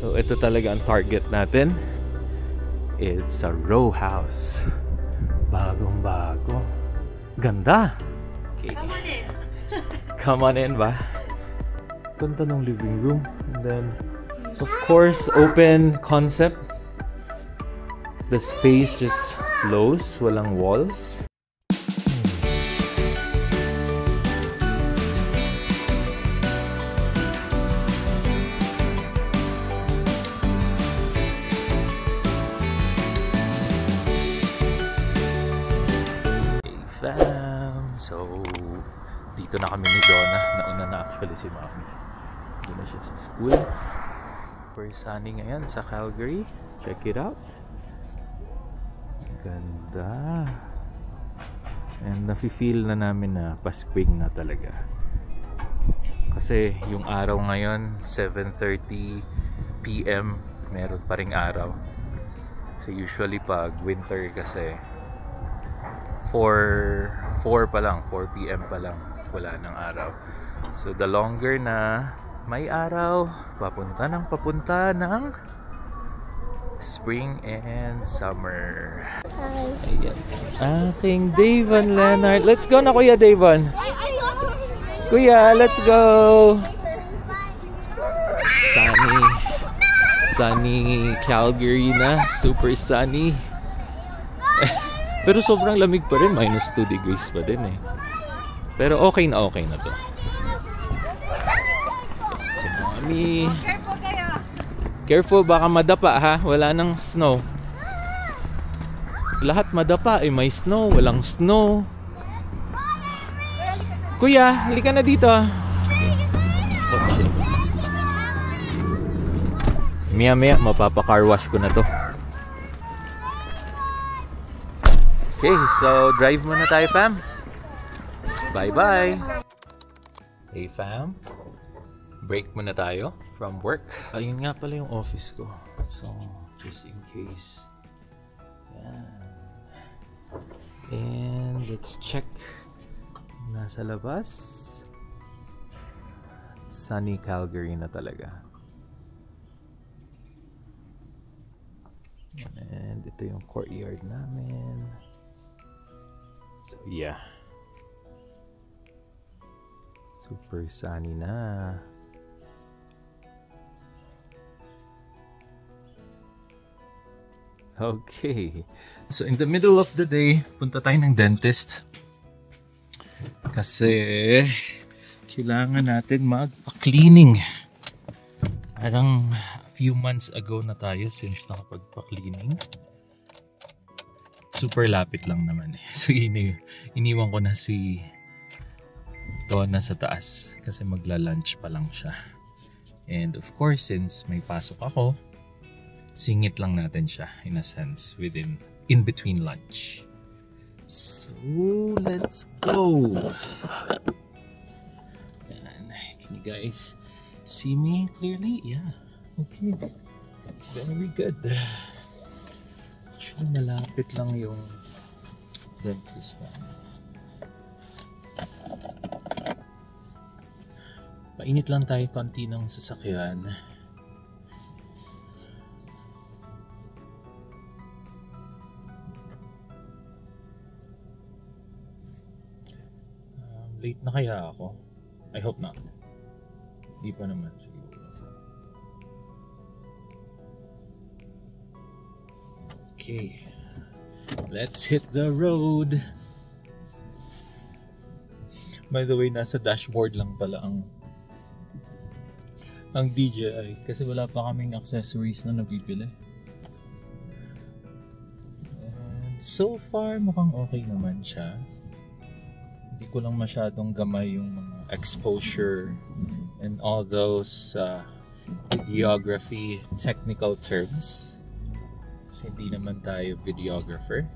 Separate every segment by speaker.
Speaker 1: So ito talaga ang target natin. It's a row house. Bagong bago. Ganda. Okay.
Speaker 2: Come on in.
Speaker 1: Come on in ba? Ganda ng living room. And then of course open concept. The space just flows. Walang walls. So, dito na kami ni Donna. Nauna na actually si Mami. Doon na siya sa school. We're sunny ngayon sa Calgary. Check it out. Ganda. And nafe-feel na namin na pa-spring na talaga. Kasi yung araw ngayon, 7:30 PM, meron pa ring araw. So usually pag winter kasi 4 pa lang, 4 PM pa lang, wala ng araw. So the longer na may araw, papunta ng spring and summer.
Speaker 2: Hi.
Speaker 1: Ayan. Aking Davon Leonard. Let's go na Kuya Davon. Kuya, let's go. Sunny Calgary na. Super sunny. Pero sobrang lamig pa rin, -2 degrees pa din eh. Pero okay na to. Si Mami.
Speaker 2: Careful kayo.
Speaker 1: Careful, baka madapa ha. Wala nang snow. Lahat madapa eh. May snow, walang snow. Kuya, halika na dito. Maya mapapa-car wash ko na to. Okay, so drive muna tayo, fam. Bye-bye. Hey, fam. Break muna tayo from work. Ayun nga pala yung office ko. So, just in case. Yan. And let's check. Nasa labas. Sunny Calgary na talaga. And ito yung courtyard namin. So yeah, super sunny na. Okay, so in the middle of the day, punta tayo ng dentist kasi kailangan natin magpa-cleaning. Parang a few months ago na tayo since nakapagpa-cleaning. Super lapit lang naman eh. So iniwan ko na si Donna sa taas kasi magla-lunch pa lang siya. And of course, since may pasok ako, singit lang natin siya in a sense in between lunch. So let's go. Yan. Can you guys see me clearly? Yeah. Okay. Very good. Malapit lang yung dentist na. Painit lang tayo konti ng sasakyan. Late na kaya ako? I hope not. Di pa naman siguro. Okay, let's hit the road. By the way, nasa dashboard lang pala ang DJI kasi wala pa kaming accessories na nabibili. And so far, mukhang okay naman siya. Hindi ko lang masyadong gamay yung mga exposure and all those videography technical terms. Kasi hindi naman tayo videographer.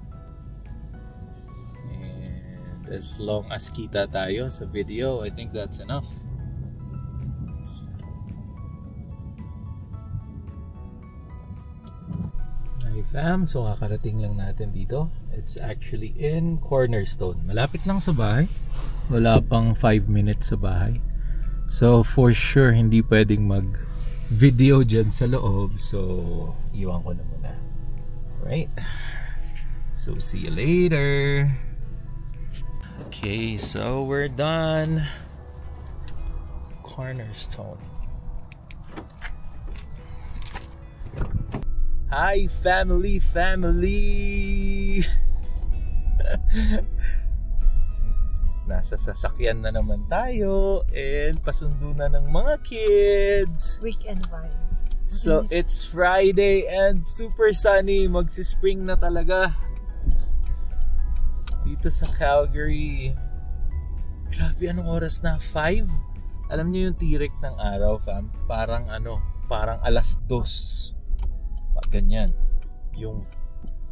Speaker 1: And as long as kita tayo sa video, I think that's enough. Hi fam, so kakarating lang natin dito. It's actually in Cornerstone. Malapit lang sa bahay. Wala pang 5 minutes sa bahay. So for sure, hindi pwedeng video dyan sa loob. So, iwan ko na muna. Right? So, see you later. Okay, so we're done. Cornerstone. Hi, family! Nasa sasakyan na naman tayo and pasundo na ng mga kids.
Speaker 2: Weekend vibe.
Speaker 1: So it's Friday and super sunny. Magsispring na talaga dito sa Calgary. Grabe, anong oras na? 5? Alam niyo yung tirik ng araw, fam? Parang alas 2. Ganyan. Yung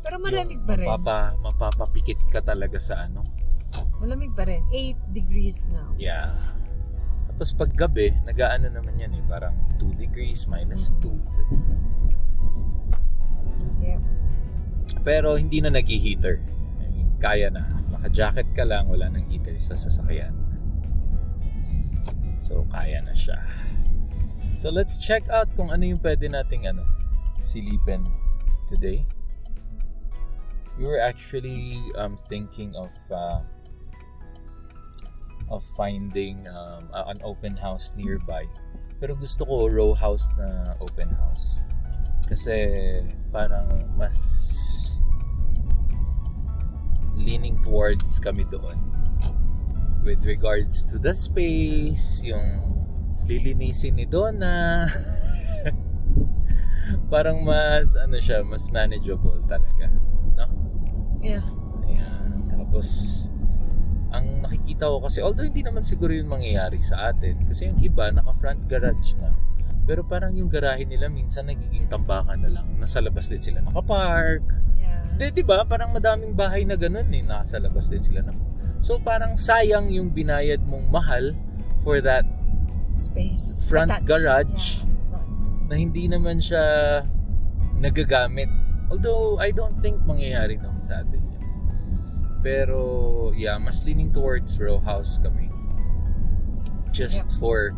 Speaker 2: pero malamig pa rin.
Speaker 1: Mapapapikit ka talaga sa
Speaker 2: Malamig pa rin. 8 degrees now.
Speaker 1: Yeah. Tapos pag gabi, nag-aano naman yan parang 2 degrees, -2.
Speaker 2: Yeah.
Speaker 1: Pero hindi na nag-heater. I mean, kaya na. Naka-jacket ka lang, wala nang heater sa sasakyan. So, kaya na siya. So, let's check out kung ano yung pwede nating silipin today. We were actually thinking of finding an open house nearby. Pero gusto ko row house na open house. Kasi parang mas leaning towards kami doon. With regards to the space, yung lilinisin ni Donna. Parang mas mas manageable talaga, no?
Speaker 2: Yeah.
Speaker 1: Ayan. Tapos ang nakikita ko kasi, although hindi naman siguro yun mangyayari sa atin kasi yung iba naka front garage nga, pero parang yung garahe nila minsan nagiging tambakan na lang, nasa labas din sila nakapark.
Speaker 2: Yeah.
Speaker 1: Di ba? Parang madaming bahay na ganun nasa labas din sila so parang sayang yung binayad mong mahal for that
Speaker 2: space
Speaker 1: front
Speaker 2: attached
Speaker 1: garage.
Speaker 2: Yeah.
Speaker 1: Na hindi naman siya nagagamit. Although, I don't think mangyayari naman sa atin yan. Pero, yeah, mas leaning towards row house kami. Just for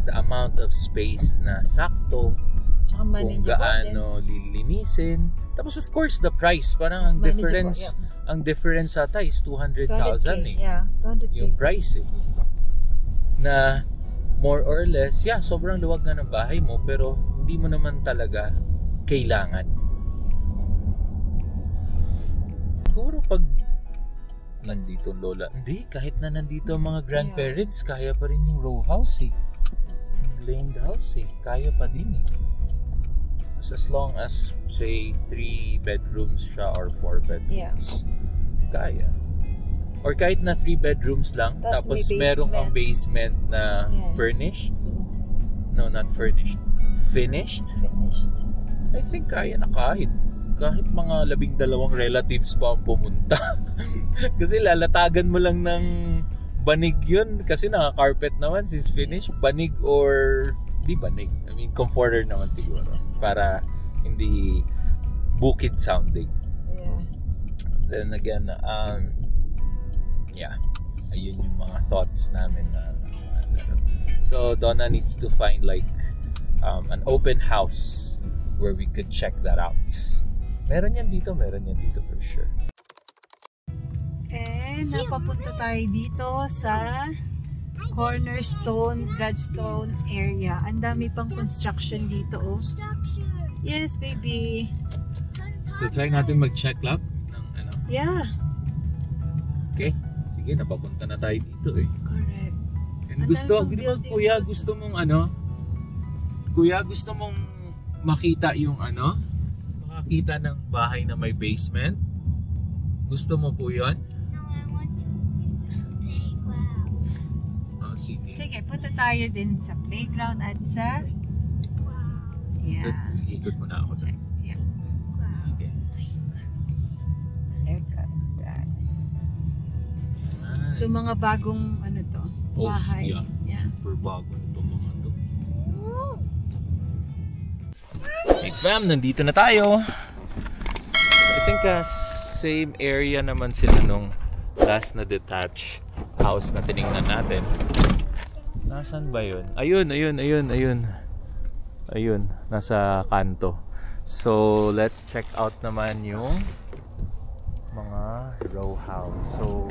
Speaker 1: the amount of space na sakto.
Speaker 2: Tsaka
Speaker 1: kung gaano lilinisin. Tapos, of course, the price. Parang ang difference ata is 200,000 eh.
Speaker 2: Yeah, 200K.
Speaker 1: Yung price eh. Na more or less, yeah, sobrang luwag na ng bahay mo pero hindi mo naman talaga kailangan. Siguro pag nandito lola, hindi, kahit na nandito ang mga grandparents, kaya pa rin yung row house eh. Yung laned house eh, kaya pa din eh. As long as, say, 3 bedrooms siya or 4 bedrooms, kaya. Or kahit na 3 bedrooms lang, tapos merong ang basement na furnished. No, not furnished. Finished. I think kaya na kahit mga 12 relatives pa ang pumunta. Kasi lalatagan mo lang ng banig yun. Kasi naka-carpet naman since finished. Banig or di banig. I mean, comforter naman siguro. Para hindi bukid sounding.
Speaker 2: Yeah.
Speaker 1: Then again, yeah, ayun yung mga thoughts namin na so Donna needs to find like an open house where we could check that out. Meron yan dito for sure.
Speaker 2: And napapunta tayo dito sa Cornerstone, Gladstone area. Ang dami pang construction dito, oh. Yes, baby.
Speaker 1: So try natin mag-check up ng
Speaker 2: Yeah.
Speaker 1: Okay. Sige, napapunta na tayo dito eh.
Speaker 2: Correct.
Speaker 1: And kuya, gusto mong makita yung makakita ng bahay na may basement? Gusto mo po yun?
Speaker 3: No, I want to playground.
Speaker 1: Oh, sige.
Speaker 2: Sige, punta tayo din sa playground at sa
Speaker 1: Good. Ikot mo na ako sa.
Speaker 2: Yeah.
Speaker 1: Sige.
Speaker 2: Look at that.
Speaker 1: Nice.
Speaker 2: So mga bagong bahay.
Speaker 1: Yeah. Super bago itong mga to. Hey fam, nandito na tayo. I think same area naman sila nung last na detached house na tinignan natin. Nasaan ba yun? Ayun. Ayun, nasa kanto. So, let's check out naman yung mga row house. So,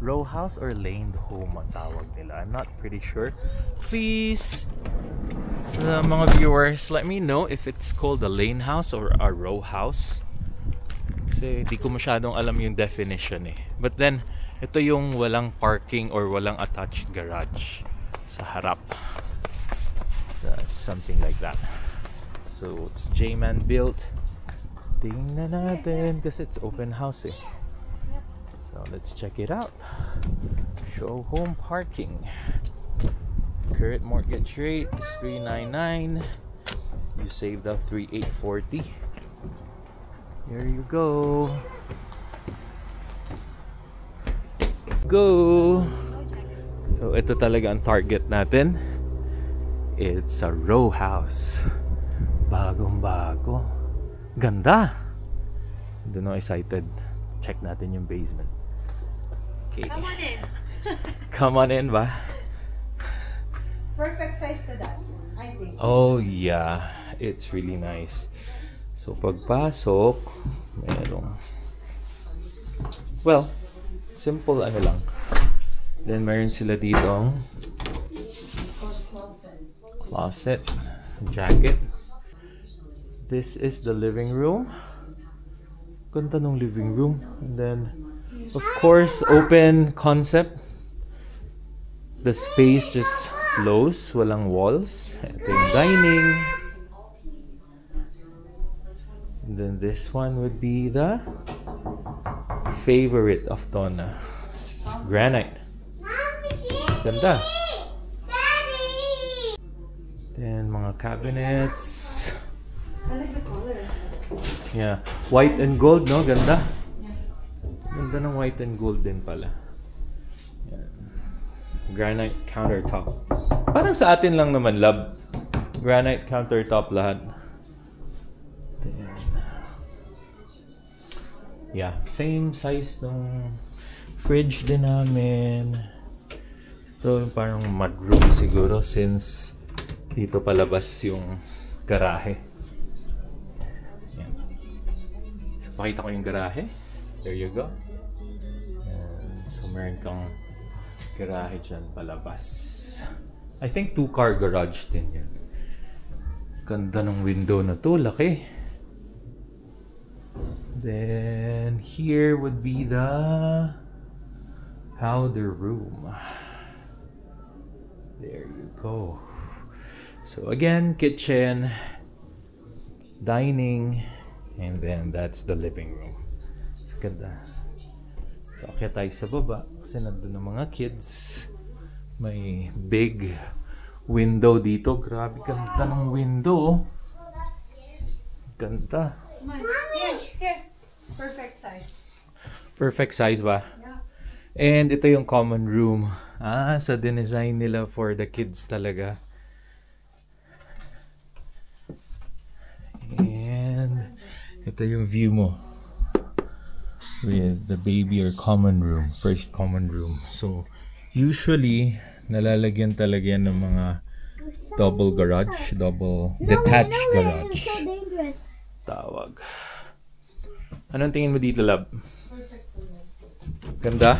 Speaker 1: row house or laned home ang tawag nila. I'm not pretty sure. Please, sa mga viewers, let me know if it's called a lane house or a row house. Kasi di ko masyadong alam yung definition eh. But then, ito yung walang parking or walang attached garage sa harap. Something like that. So, it's J-Man built. Tingnan natin kasi it's open house eh. So, let's check it out. Show home parking. Current mortgage rate is $399. You saved up $3,840. Here you go. Go! So, ito talaga ang target natin. It's a row house. Bagong bago. Ganda! Doon ako excited. Check natin yung basement. Okay.
Speaker 2: Come on in.
Speaker 1: Come on in ba?
Speaker 2: Perfect size to that, I think.
Speaker 1: Oh yeah. It's really nice. So pagpasok, merong, well, simple ano lang. Then meron sila dito closet, jacket. This is the living room. Ganda ng living room. And then, of course, open concept. The space just flows. Walang walls. Ito yung dining. And then this one would be the favorite of Donna. Granite. Ganda. Then mga cabinets.
Speaker 2: I like the colors.
Speaker 1: Yeah, white and gold, no? Ganda. Ganda ng white and gold din pala. Yan. Granite countertop. Parang sa atin lang naman, love. Granite countertop lahat. Then, yeah, same size ng fridge din namin. Ito parang mudroom siguro since dito palabas yung garahe. Yan. So, pakita ko yung garahe. There you go. Yan. So, meron kang garahe dyan palabas. I think 2-car garage din yan. Ganda ng window na to. Laki. Then, here would be the powder room. There you go. So again, kitchen, dining, and then that's the living room. It's ganda. So akyat tayo sa baba kasi nandun ng mga kids. May big window dito. Grabe ganda ng window. Ganda.
Speaker 2: Here. Perfect size.
Speaker 1: Perfect size ba?
Speaker 2: Yeah.
Speaker 1: And ito yung common room. Sa dinesign nila for the kids talaga. And ito yung view mo with the baby or common room, first common room. So usually nalalagyan talaga yan ng mga double garage, double detached garage.
Speaker 3: It's so dangerous.
Speaker 1: Tawag. Anong tingin mo dito, love? Ganda?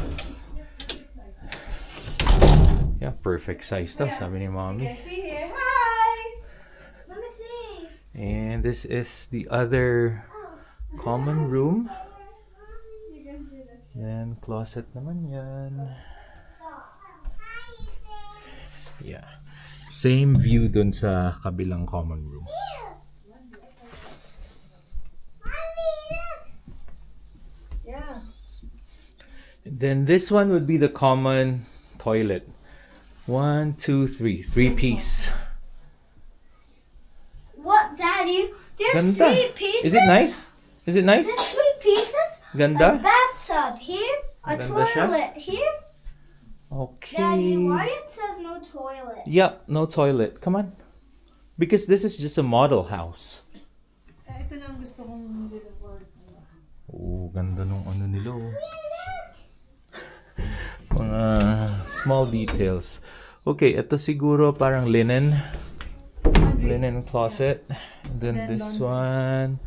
Speaker 1: Yeah, perfect size to, sabi ni mommy.
Speaker 2: See here. Hi!
Speaker 3: Let me see.
Speaker 1: And this is the other common room. Then closet naman yan. Yeah. Same view dun sa kabilang common room.
Speaker 2: Yeah.
Speaker 1: Then this one would be the common toilet. 1, 2, 3. 3-piece.
Speaker 3: What, Daddy? There's
Speaker 1: Ganda.
Speaker 3: 3 pieces.
Speaker 1: Is it nice? Is it nice?
Speaker 3: There's 3 pieces. A
Speaker 1: Ganda?
Speaker 3: bathtub here. A
Speaker 1: Ganda siya?
Speaker 3: toilet here.
Speaker 1: Okay.
Speaker 3: Daddy, why it says no toilet?
Speaker 1: Yep, no toilet. Come on. Because this is just a model house.
Speaker 2: Ito na ang gusto kong deliver.
Speaker 1: Oh, ganda nung ano nila. Oh. Mga small details. Okay, ito siguro parang linen linen closet. And then this one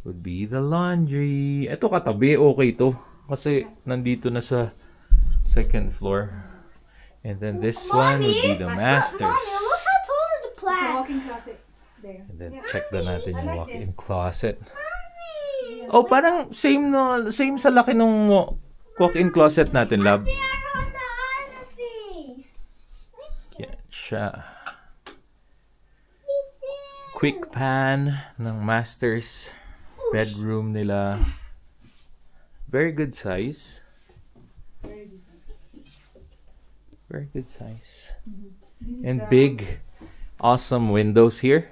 Speaker 1: would be the laundry. Ito katabi, okay to. Kasi nandito na sa second floor. And then this one would be the master's.
Speaker 3: Mommy, look how tall is the
Speaker 2: It's a
Speaker 3: plant.
Speaker 2: walk-in closet there.
Speaker 1: And then check na natin yung
Speaker 2: like
Speaker 1: walk-in
Speaker 2: this.
Speaker 1: closet.
Speaker 3: Mommy.
Speaker 1: Oh, parang same no, same sa laki nung walk-in closet natin, love.
Speaker 3: See, I got the other thing.
Speaker 1: Yan siya. Quick pan ng master's bedroom nila. Very good size. Very good size. And big, awesome windows here.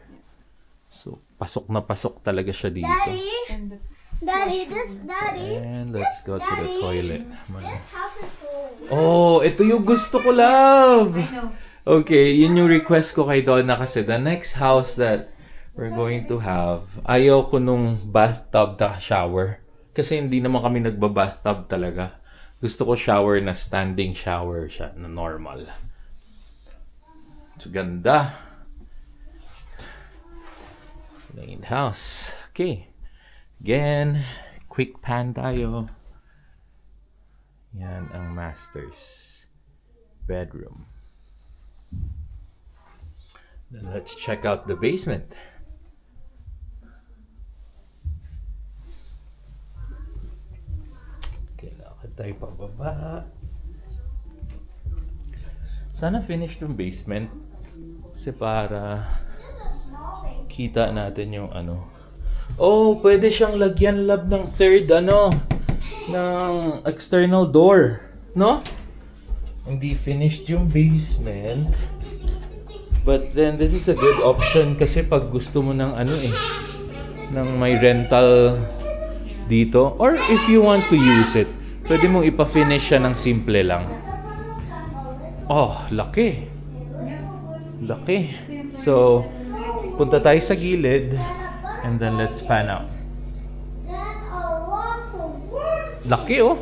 Speaker 1: So, pasok na pasok talaga siya dito.
Speaker 3: Daddy,
Speaker 2: And the
Speaker 3: Daddy.
Speaker 1: And let's go to the toilet.
Speaker 3: This house is so.
Speaker 1: Oh, ito yung gusto ko, love!
Speaker 2: I know.
Speaker 1: Okay, yun yung request ko kay Donna kasi the next house that we're going to have, ayaw ko nung bathtub na shower. Kasi hindi naman kami nagba-bathtub talaga. Gusto ko shower na standing shower siya, na normal. So, ganda. Main house. Okay. Again, quick pan tayo. Yan ang master's bedroom. Then let's check out the basement. Okay, lakad tayo pababa. Sana finish yung basement. Kasi para kita natin yung ano. Oh, pwede siyang lagyan, lab, ng third, ng external door. No? Hindi finished yung basement. But then, this is a good option kasi pag gusto mo ng ng may rental dito. Or if you want to use it, pwede mong ipa-finish siya ng simple lang. Oh, laki. Laki. So, punta tayo sa gilid. And then let's pan out. Laki, oh.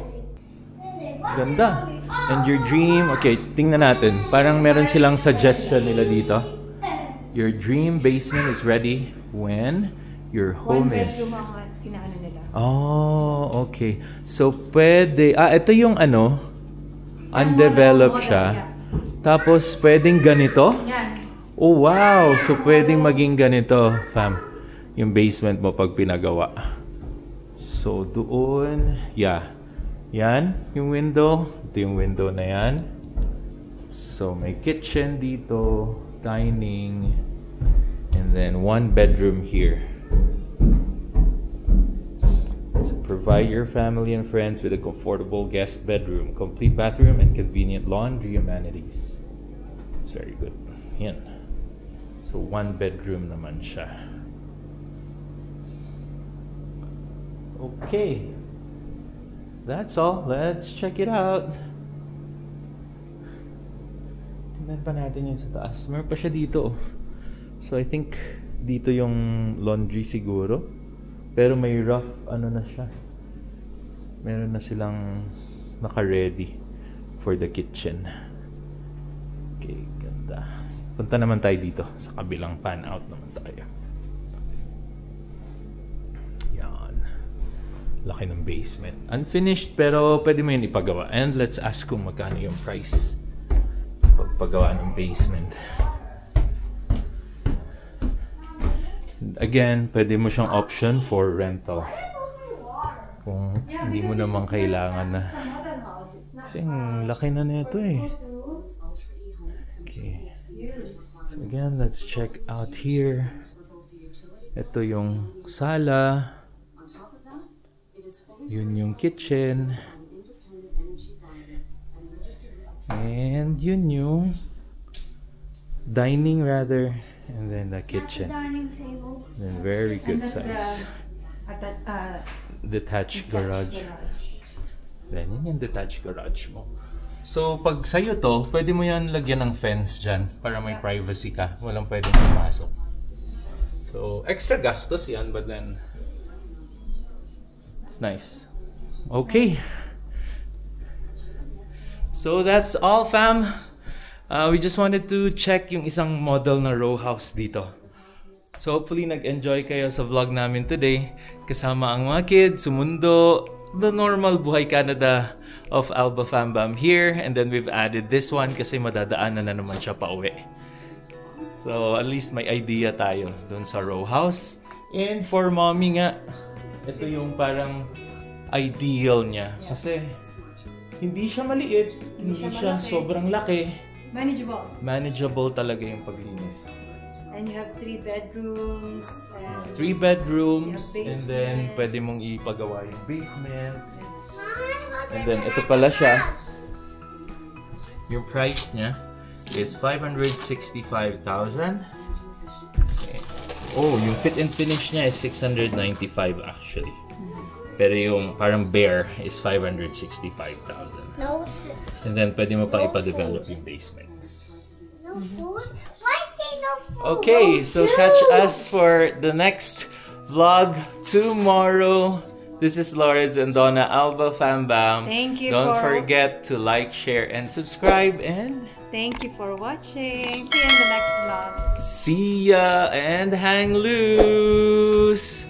Speaker 1: Ganda. And your dream, okay, tingnan natin. Parang meron silang suggestion nila dito. Your dream basement is ready when your home
Speaker 2: One
Speaker 1: is...
Speaker 2: bedroom ang inaano nila.
Speaker 1: Oh, okay. So, pwede... ito yung undeveloped siya. Tapos, pwedeng ganito?
Speaker 2: Yan.
Speaker 1: Oh, wow! So, pwedeng maging ganito, fam. Yung basement mo pag pinagawa. So, doon... Yeah. Yan, yung window. Ito yung window na yan. So, may kitchen dito. Dining. And then, one bedroom here. So, provide your family and friends with a comfortable guest bedroom, complete bathroom, and convenient laundry amenities. It's very good. Yan. So, one bedroom naman siya. Okay. That's all. Let's check it out. Tingnan pa natin yung sa taas. Meron pa siya dito. So, I think dito yung laundry siguro. Pero may rough, na siya. Meron na silang naka-ready for the kitchen. Okay, ganda. Punta naman tayo dito. Sa kabilang pan out naman tayo. Yan. Laki ng basement. Unfinished, pero pwede mo yun ipagawa. And let's ask kung magkano yung price pagpagawa ng basement. Again, pwede mo siyang option for rental. Kung hindi mo naman kailangan na. Kasi ang laki na nito eh. Okay. So again, let's check out here. Ito yung sala. Yun yung kitchen. And yun yung dining rather. And then the kitchen.
Speaker 3: Dining table.
Speaker 1: Then very good
Speaker 2: And that's
Speaker 1: size. Detached garage. Then yun yung detached garage mo. So pag sa'yo to, pwede mo yan lagyan ng fence dyan para may privacy ka. Walang pwedeng pumasok. So extra gastos yan, but then it's nice. Okay. So that's all, fam. We just wanted to check yung isang model na row house dito. So hopefully nag-enjoy kayo sa vlog namin today. Kasama ang mga kids, sumundo, the normal Buhay Canada of Alba Fambam here. And then we've added this one kasi madadaanan na naman siya pa uwi. So at least may idea tayo dun sa row house. And for mommy nga, ito yung parang ideal niya. Kasi hindi siya maliit, hindi siya sobrang laki.
Speaker 2: Manageable.
Speaker 1: Manageable talaga yung paglinis.
Speaker 2: And you have 3 bedrooms. And
Speaker 1: 3 bedrooms,
Speaker 2: you have
Speaker 1: and then
Speaker 2: basement.
Speaker 1: pwede mong ipagawa yung basement. And then ito pala siya. Yung price niya is 565,000. Okay. Oh, yung fit and finish niya is 695 actually. Pero yung parang bare is 565,000.
Speaker 3: No,
Speaker 1: And then pwede mo pang ipa-develop yung basement.
Speaker 3: no food. Why say no food?
Speaker 1: Okay, so catch us for the next vlog tomorrow. This is Lawrence and Donna Alba Fambam.
Speaker 2: Thank you
Speaker 1: Don't
Speaker 2: for-
Speaker 1: forget to like, share, and subscribe. And
Speaker 2: Thank you for watching. See you in the next vlog.
Speaker 1: see ya and hang loose.